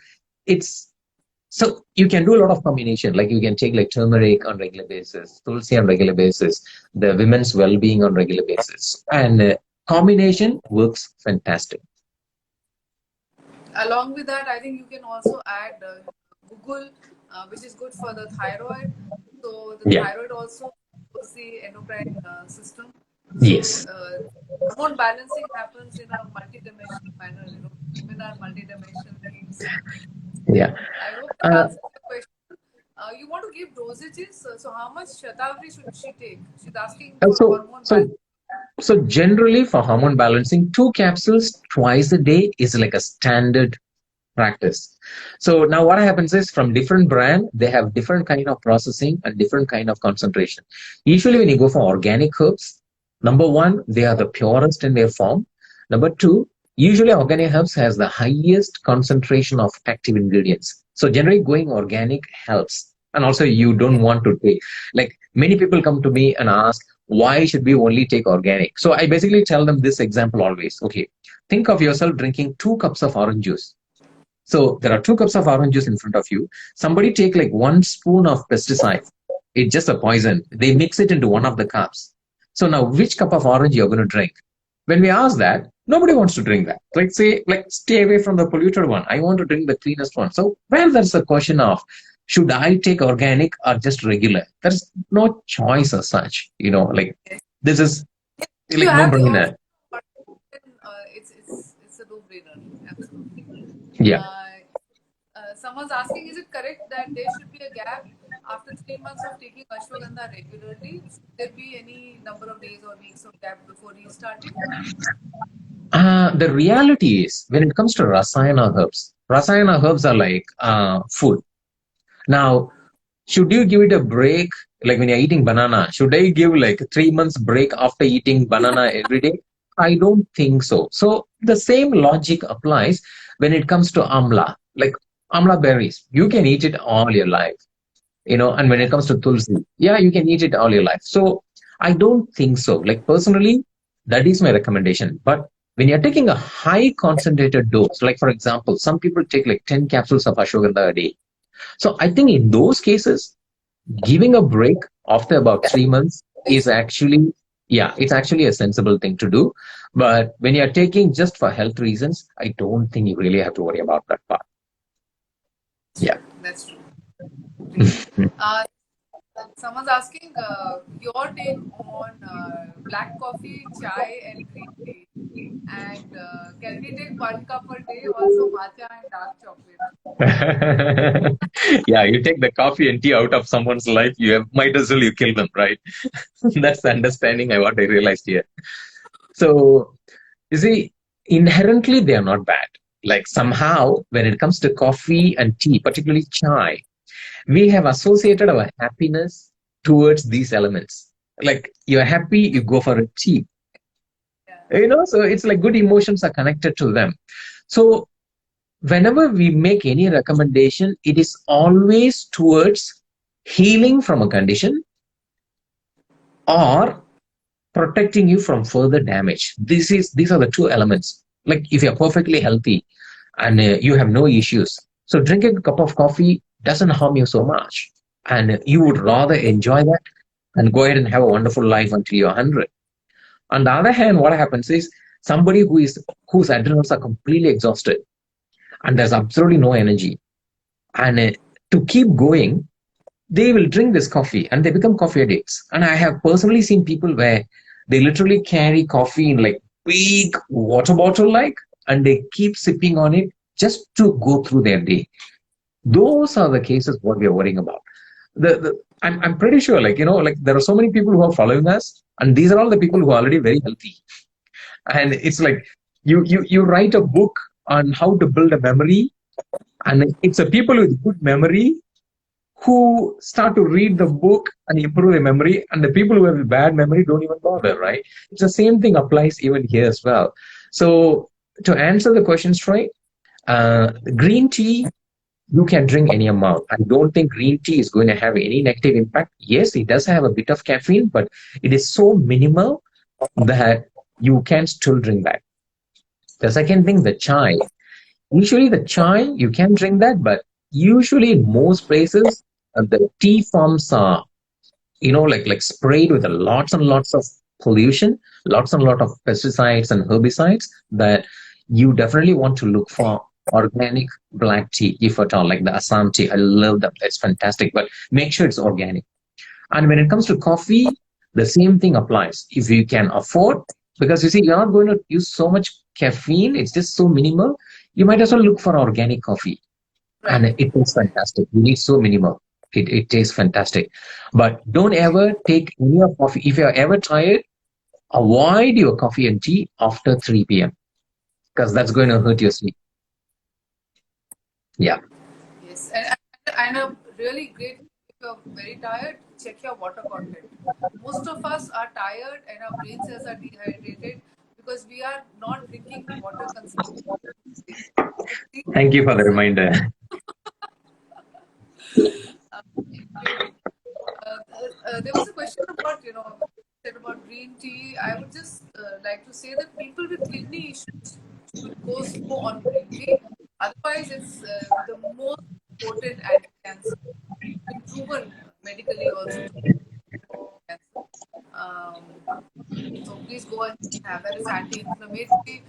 you can do a lot of combination. Like you can take like turmeric on regular basis, Tulsi on regular basis, the women's well-being on regular basis, and combination works fantastic. Along with that, I think you can also add Google, which is good for the thyroid. So the thyroid also supports the endocrine system. So, yes. Hormone balancing happens in a multi-dimensional manner. Women are multi-dimensional beings. Yeah. I hope that answers the question. You want to give dosages? So how much Shatavari should she take? She's asking for hormone balance. So generally for hormone balancing, 2 capsules twice a day is like a standard practice. So now what happens is from different brand, they have different kind of processing and different kind of concentration. Usually when you go for organic herbs, number one, they are the purest in their form. Number two, usually organic herbs has the highest concentration of active ingredients. So generally going organic helps. And also you don't want to take, like many people come to me and ask, why should we only take organic? So I basically tell them this example always. Okay, think of yourself drinking 2 cups of orange juice. So there are 2 cups of orange juice in front of you. Somebody take like 1 spoon of pesticide. It's just a poison. They mix it into one of the cups. So now, which cup of orange you're going to drink? When we ask that, nobody wants to drink that. Like say, like stay away from the polluted one. I want to drink the cleanest one. So where there's a question of should I take organic or just regular? There's no choice as such. Like this is You like no have the brainer. option, but it's a no-brainer. Absolutely. Yeah. Someone's asking, is it correct that there should be a gap after 3 months of taking ashwagandha regularly? Should there be any number of days or weeks of gap before restarting? The reality is when it comes to rasayana herbs are like food. Now, should you give it a break? Like when you're eating banana, should I give like 3 months break after eating banana every day? I don't think so. So the same logic applies when it comes to amla. Like amla berries, you can eat it all your life. And when it comes to tulsi, yeah, you can eat it all your life. So I don't think so. Like personally, that is my recommendation. But when you're taking a high concentrated dose, like for example, some people take like 10 capsules of ashwagandha a day. So I think in those cases, giving a break after about 3 months is actually, yeah, it's actually a sensible thing to do. But when you're taking just for health reasons, I don't think you really have to worry about that part. Yeah. That's true. Great. Someone's asking your take on black coffee, chai, and green tea. And can we take 1 cup a day? Also, matcha and dark chocolate. Yeah, you take the coffee and tea out of someone's life, might as well you kill them, right? That's the understanding what I realized here. So, you see, inherently they are not bad. Like somehow, when it comes to coffee and tea, particularly chai, we have associated our happiness towards these elements. Like you're happy, you go for a tea. So it's like good emotions are connected to them. So whenever we make any recommendation, it is always towards healing from a condition or protecting you from further damage. These are the two elements. Like if you're perfectly healthy and you have no issues, so drinking a cup of coffee doesn't harm you so much, and you would rather enjoy that and go ahead and have a wonderful life until you're 100. On the other hand, what happens is somebody whose adrenals are completely exhausted and there's absolutely no energy, and to keep going, they will drink this coffee and they become coffee addicts. And I have personally seen people where they literally carry coffee in like big water bottle and they keep sipping on it just to go through their day. Those are the cases what we are worrying about. I'm pretty sure like there are so many people who are following us, and these are all the people who are already very healthy. And it's like you write a book on how to build a memory, and it's a people with good memory who start to read the book and improve their memory, and the people who have a bad memory don't even bother, right? It's the same thing applies even here as well. So to answer the questions, Troy, green tea, you can drink any amount. I don't think green tea is going to have any negative impact. Yes, it does have a bit of caffeine, but it is so minimal that you can still drink that. The second thing, the chai. Usually the chai, you can drink that, but usually in most places, the tea forms are, like sprayed with lots and lots of pollution, lots and lot of pesticides and herbicides, that you definitely want to look for organic black tea, if at all, like the Assam tea. I love that. It's fantastic, but make sure it's organic. And when it comes to coffee, the same thing applies. If you can afford, because you see, you're not going to use so much caffeine, it's just so minimal, you might as well look for organic coffee. Right. And it tastes fantastic. You need so minimal. It tastes fantastic. But don't ever take any of coffee. If you're ever tired, avoid your coffee and tea after 3 p.m. because that's going to hurt your sleep. Yeah. Yes. And a really great, if you're very tired, check your water content. Most of us are tired and our brain cells are dehydrated because we are not drinking water consistently. Thank you for the reminder. There was a question about, said about green tea. I would just like to say that people with kidney issues should go slow on green tea. Otherwise, it's the most potent anti-cancer. It's been proven medically also to cancer. Um, so please go and have that. It's anti-inflammatory,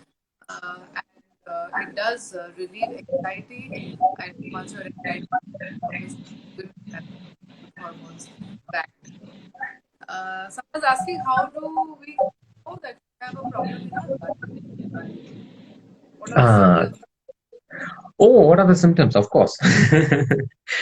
and it does relieve anxiety. And once your anxiety, obviously, good and good hormones back. Someone's asking, how do we know that we have a problem in our gut? What are the Uh, symptoms? oh, what are the symptoms? Of course,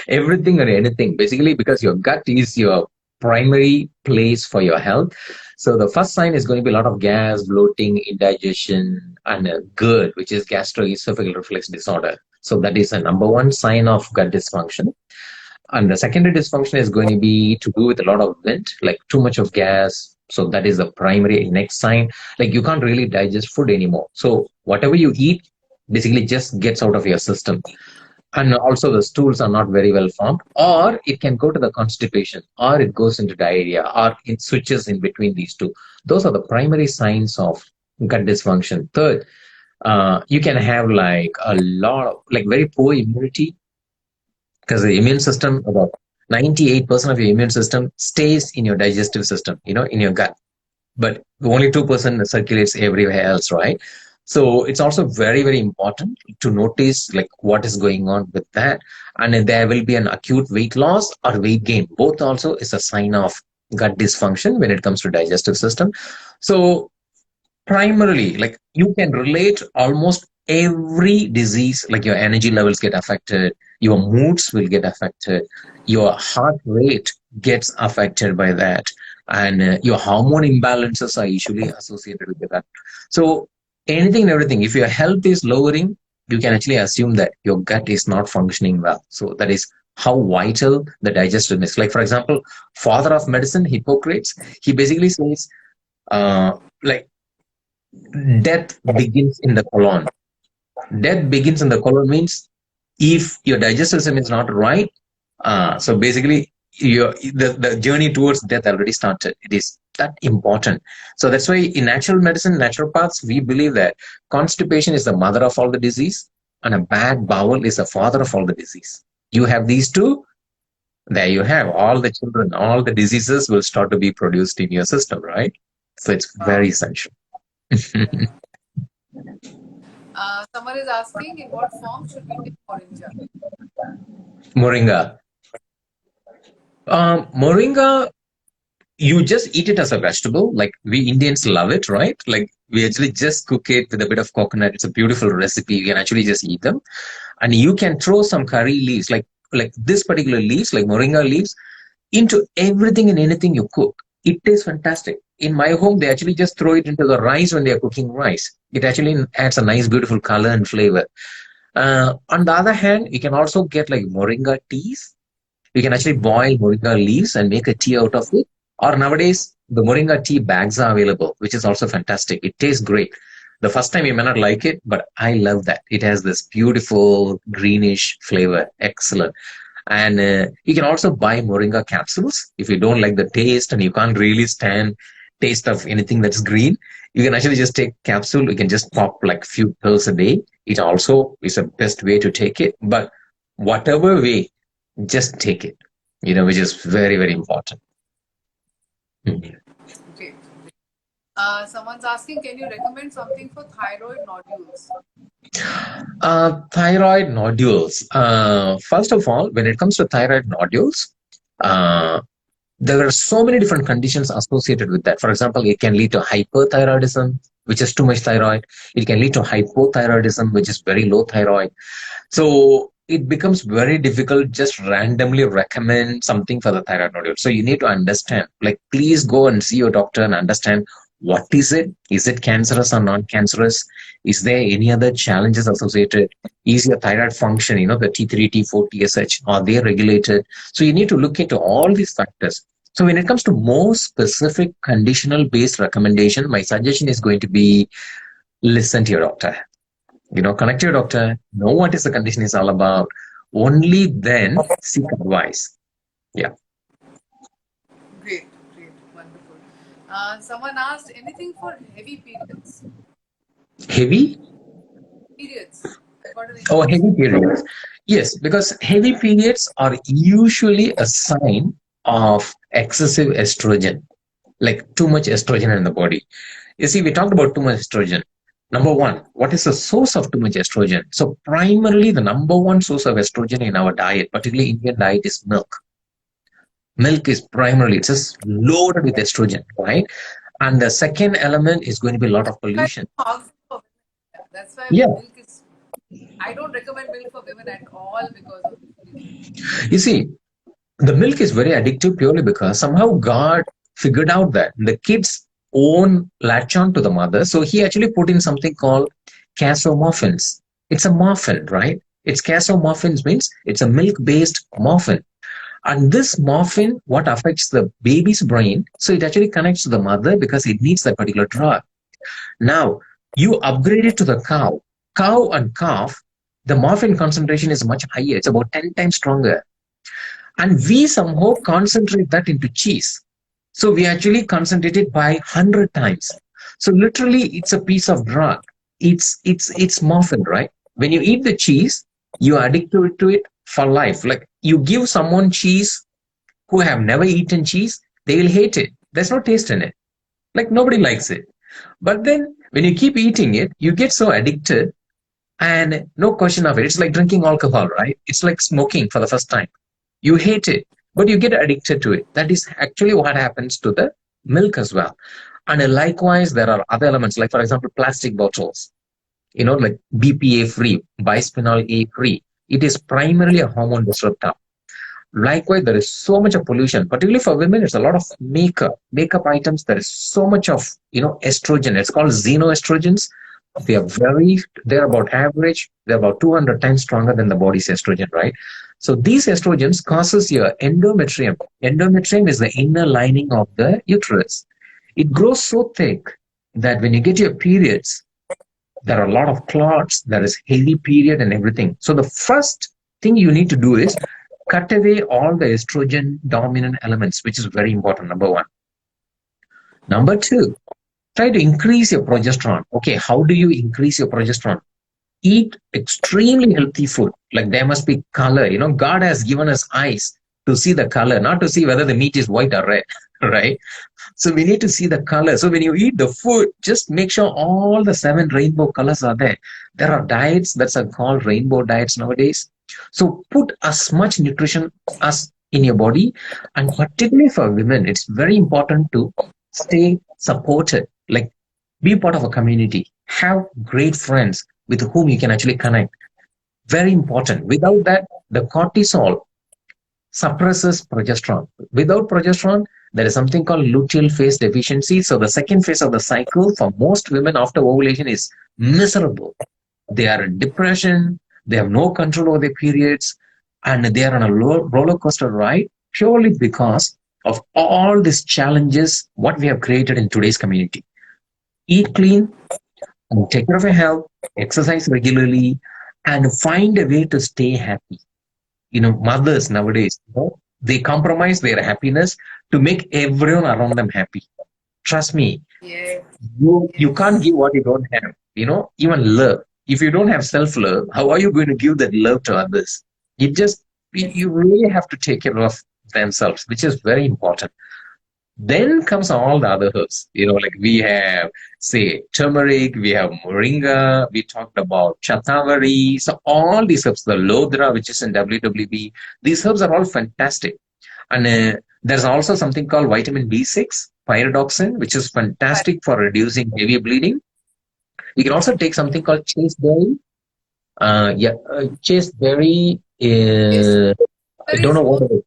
everything or anything. Basically, because your gut is your primary place for your health. So the first sign is going to be a lot of gas, bloating, indigestion, and GERD, which is gastroesophageal reflux disorder. So that is a number one sign of gut dysfunction. And the secondary dysfunction is going to be to do with a lot of wind, like too much of gas. So that is the primary next sign. Like you can't really digest food anymore. So whatever you eat basically just gets out of your system. And also the stools are not very well formed, or it can go to the constipation, or it goes into diarrhea, or it switches in between these two. Those are the primary signs of gut dysfunction. Third, you can have like a lot of like very poor immunity, because the immune system, about 98% of your immune system stays in your digestive system, in your gut, but only 2% circulates everywhere else, right? So it's also very, very important to notice like what is going on with that. And if there will be an acute weight loss or weight gain, both also is a sign of gut dysfunction when it comes to digestive system. So primarily, like you can relate almost every disease, like your energy levels get affected, your moods will get affected, your heart rate gets affected by that, and your hormone imbalances are usually associated with that. So anything and everything, if your health is lowering, you can actually assume that your gut is not functioning well. So that is how vital the digestion is. Like, for example, father of medicine, Hippocrates, he basically says, like, death begins in the colon. Death begins in the colon means if your digestive system is not right, so basically the journey towards death already started. It is that important. So that's why in natural medicine, naturopaths, we believe that constipation is the mother of all the disease, and a bad bowel is the father of all the disease. You have these two, there you have all the children, all the diseases will start to be produced in your system, right? So it's very essential. Someone is asking, in what form should we take moringa? Moringa. Moringa, you just eat it as a vegetable. Like we Indians love it, right? Like we actually just cook it with a bit of coconut. It's a beautiful recipe. You can actually just eat them. And you can throw some curry leaves, like this particular leaves, like moringa leaves, into everything and anything you cook. It tastes fantastic. In my home, they actually just throw it into the rice when they are cooking rice. It actually adds a nice, beautiful color and flavor. On the other hand, you can also get like moringa teas. You can actually boil moringa leaves and make a tea out of it. Or nowadays, the moringa tea bags are available, which is also fantastic. It tastes great. The first time you may not like it, but I love that. It has this beautiful greenish flavor. Excellent. And you can also buy moringa capsules if you don't like the taste and you can't really stand taste of anything that's green. You can actually just take capsule. You can just pop like few pills a day. It also is a best way to take it. But whatever way, just take it, which is very, very important. Okay. Someone's asking, can you recommend something for thyroid nodules? Thyroid nodules. First of all, when it comes to thyroid nodules, there are so many different conditions associated with that. For example, it can lead to hyperthyroidism, which is too much thyroid. It can lead to hypothyroidism, which is very low thyroid. So it becomes very difficult just randomly recommend something for the thyroid nodule. So you need to understand, like, please go and see your doctor and understand what is it? Is it cancerous or non-cancerous? Is there any other challenges associated? Is your thyroid function, the T3, T4, TSH, are they regulated? So you need to look into all these factors. So when it comes to more specific conditional based recommendation, my suggestion is going to be listen to your doctor. Connect to your doctor, know what is the condition is all about. Only then seek advice. Yeah. Great, wonderful. Someone asked, anything for heavy periods? Heavy? Periods. I got an Oh, heavy periods. Yes, because heavy periods are usually a sign of excessive estrogen, like too much estrogen in the body. You see, we talked about too much estrogen. Number one, what is the source of too much estrogen? So primarily the number one source of estrogen in our diet, particularly Indian diet, is milk. Milk is primarily, it's just loaded with estrogen, right? And the second element is going to be a lot of pollution. That's why Yeah. milk is. I don't recommend milk for women at all because of this reason. You see, the milk is very addictive purely because somehow God figured out that the kids own latch on to the mother. So he actually put in something called casomorphins. It's a morphin, right? It's casomorphins means it's a milk-based morphin. And this morphin, what affects the baby's brain, so it actually connects to the mother because it needs that particular drug. Now, you upgrade it to the cow. Cow and calf, the morphine concentration is much higher. It's about 10 times stronger. And we somehow concentrate that into cheese. So we actually concentrate it by 100 times. So literally, it's a piece of drug. It's morphine, right? When you eat the cheese, you are addicted to it for life. Like you give someone cheese who have never eaten cheese, they will hate it. There's no taste in it. Like nobody likes it. But then when you keep eating it, you get so addicted and no question of it. It's like drinking alcohol, right? It's like smoking for the first time. You hate it, but you get addicted to it. That is actually what happens to the milk as well. And likewise, there are other elements, like for example, plastic bottles, like BPA free, bisphenol A free. It is primarily a hormone disruptor. Likewise, there is so much of pollution, particularly for women. It's a lot of makeup items. There is so much of, estrogen. It's called xenoestrogens. They're about average. They're about 200 times stronger than the body's estrogen, right? So these estrogens causes your endometrium. Endometrium is the inner lining of the uterus. It grows so thick that when you get your periods, there are a lot of clots, there is heavy period and everything. So the first thing you need to do is cut away all the estrogen dominant elements, which is very important, number one. Number two, try to increase your progesterone. Okay, how do you increase your progesterone? Eat extremely healthy food. Like there must be color. God has given us eyes to see the color, not to see whether the meat is white or red, right? So we need to see the color. So when you eat the food, just make sure all the 7 rainbow colors are there. There are diets that are called rainbow diets nowadays. So put as much nutrition as in your body. And particularly for women, it's very important to stay supported. Like be part of a community. Have great friends with whom you can actually connect. Very important. Without that, the cortisol suppresses progesterone. Without progesterone, there is something called luteal phase deficiency. So the second phase of the cycle for most women after ovulation is miserable. They are in depression, they have no control over their periods, and they are on a roller coaster ride purely because of all these challenges what we have created in today's community. Eat clean, and take care of your health, exercise regularly, and find a way to stay happy. Mothers nowadays, they compromise their happiness to make everyone around them happy. Trust me, you can't give what you don't have. Even love. If you don't have self-love, how are you going to give that love to others? You really have to take care of themselves, which is very important. Then comes all the other herbs. Like we have, say, turmeric, we have moringa, we talked about shatavari. So all these herbs, the lodra, which is in WWB, these herbs are all fantastic. And there's also something called vitamin B6 pyridoxine, which is fantastic for reducing heavy bleeding. You can also take something called chasteberry. Chasteberry. I don't know what it is.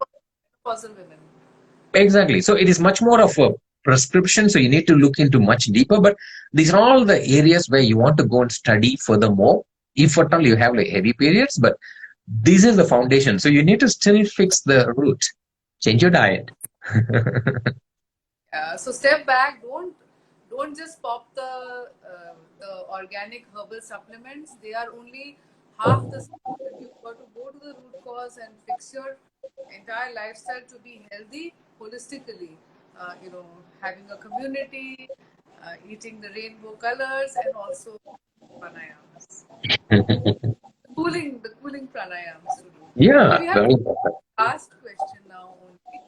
Exactly. So it is much more of a prescription. So you need to look into much deeper. But these are all the areas where you want to go and study furthermore. If at all you have like heavy periods, but this is the foundation. So you need to still fix the root. Change your diet. So step back. Don't just pop the organic herbal supplements. They are only half the supplement. You've got to go to the root cause and fix your entire lifestyle to be healthy holistically. Having a community, eating the rainbow colors, and also pranayams. the cooling pranayams to do. Yeah, So we have very important. last question now only.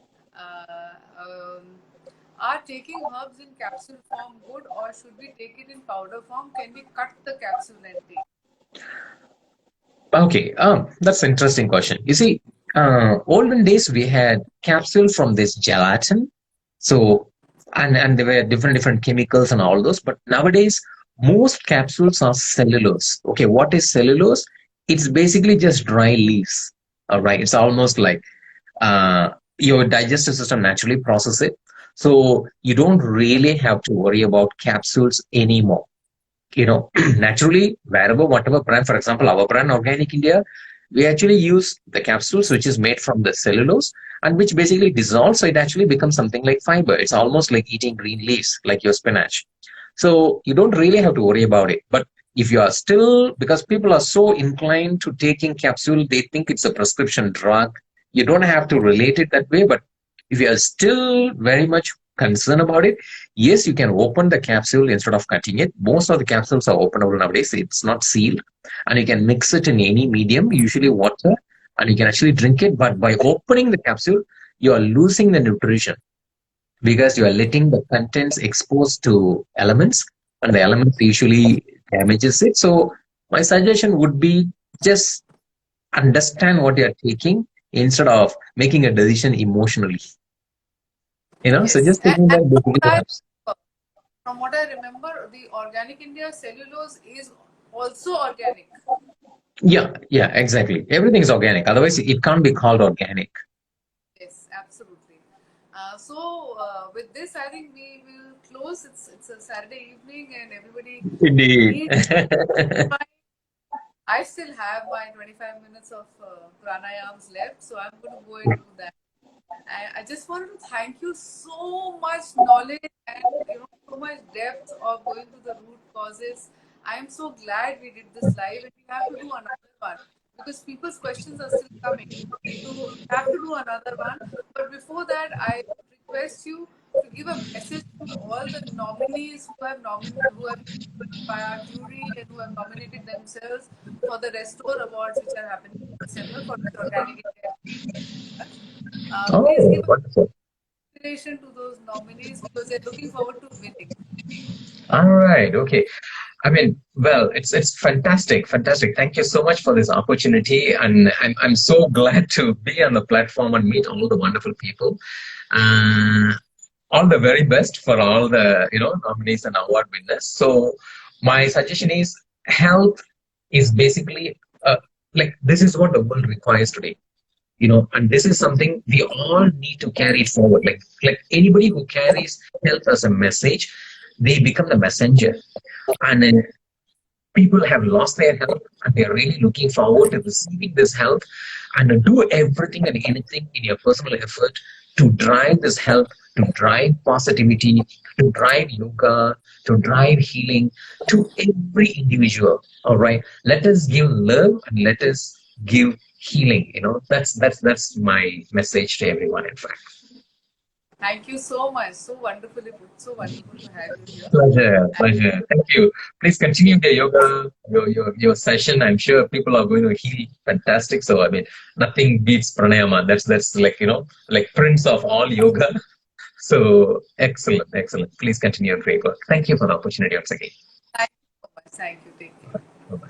taking herbs in capsule form good, or should we take it in powder form? Can we cut the capsule and take? Okay, that's an interesting question. You see, olden days we had capsule from this gelatin, so and there were different chemicals and all those. But nowadays, most capsules are cellulose. Okay, what is cellulose? It's basically just dry leaves. All right, it's almost like your digestive system naturally process it, so you don't really have to worry about capsules anymore. Naturally, wherever, whatever brand, for example, our brand Organic India, we actually use the capsules which is made from the cellulose and which basically dissolves, so it actually becomes something like fiber. It's almost like eating green leaves, like your spinach. So you don't really have to worry about it. But if you are still, because people are so inclined to taking capsule, they think it's a prescription drug. You don't have to relate it that way. But if you are still very much concerned about it, yes, you can open the capsule instead of cutting it. Most of the capsules are openable nowadays. It's not sealed. And you can mix it in any medium, usually water, and you can actually drink it. But by opening the capsule, you are losing the nutrition because you are letting the contents exposed to elements, and the elements usually damages it. So my suggestion would be just understand what you're taking instead of making a decision emotionally. So Yes, just taking that basically helps. from what I remember, the Organic India cellulose is also organic. Yeah, exactly. Everything is organic. Otherwise, it can't be called organic. Yes, absolutely. With this, I think we will close. It's a Saturday evening, and everybody Indeed. needs. I still have my 25 minutes of pranayams left, so I'm going to go and do that. I just wanted to thank you so much knowledge and so much depth of going to the root causes. I am so glad we did this live, and we have to do another one because people's questions are still coming. So we have to do another one. But before that, I request you to give a message to all the nominees who have been by our jury and who have nominated themselves for the Restore Awards, which are happening in December for this Organic India. Please Oh, give wonderful. inspiration to those nominees because they're looking forward to winning. All right. Okay. I mean, well, it's fantastic, fantastic. Thank you so much for this opportunity, and I'm so glad to be on the platform and meet all the wonderful people. Uh, all the very best for all the nominees and award winners. So my suggestion is health is basically like this is what the world requires today. And this is something we all need to carry it forward. Like anybody who carries health as a message, they become the messenger. And then people have lost their health and they're really looking forward to receiving this health and do everything and anything in your personal effort to drive this health, to drive positivity, to drive yoga, to drive healing to every individual. All right. Let us give love and let us give healing. That's my message to everyone, in fact. Thank you so much. So wonderfully put. So wonderful to have you here. Pleasure, pleasure. Thank you. Please continue the yoga, your session. I'm sure people are going to heal fantastic. So I mean, nothing beats pranayama. That's like like prince of all yoga. So excellent, excellent. Please continue your great work. Thank you for the opportunity once again. Thank you so much. Thank you. Take care. Bye bye.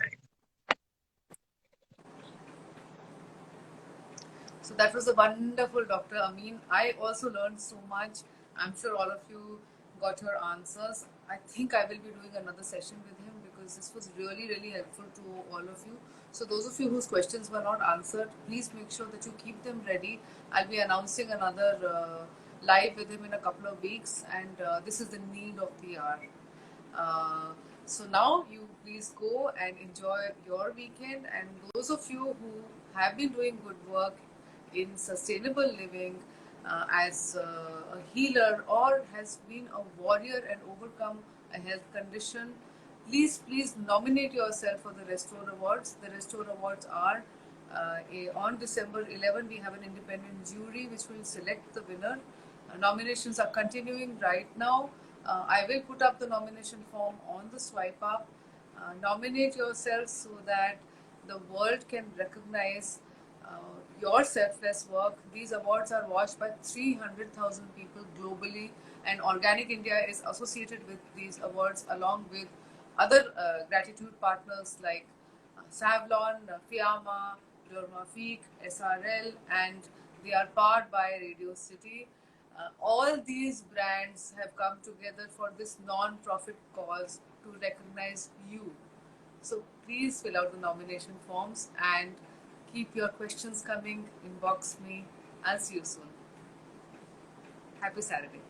So that was a wonderful Dr. Ameen. I also learned so much. I'm sure all of you got your answers. I think I will be doing another session with him because this was really, really helpful to all of you. So those of you whose questions were not answered, please make sure that you keep them ready. I'll be announcing another live with him in a couple of weeks, and this is the need of the hour. So now you please go and enjoy your weekend, and those of you who have been doing good work in sustainable living as a healer or has been a warrior and overcome a health condition, please nominate yourself for the Restore Awards. The Restore Awards are on December 11. We have an independent jury which will select the winner. Nominations are continuing right now. I will put up the nomination form on the swipe up. Nominate yourself so that the world can recognize your selfless work. These awards are watched by 300,000 people globally, and Organic India is associated with these awards along with other gratitude partners like Savlon, Fiamma, Dermafique, SRL, and they are powered by Radio City. All these brands have come together for this non-profit cause to recognize you. So please fill out the nomination forms and keep your questions coming. Inbox me. I'll see you soon. Happy Saturday.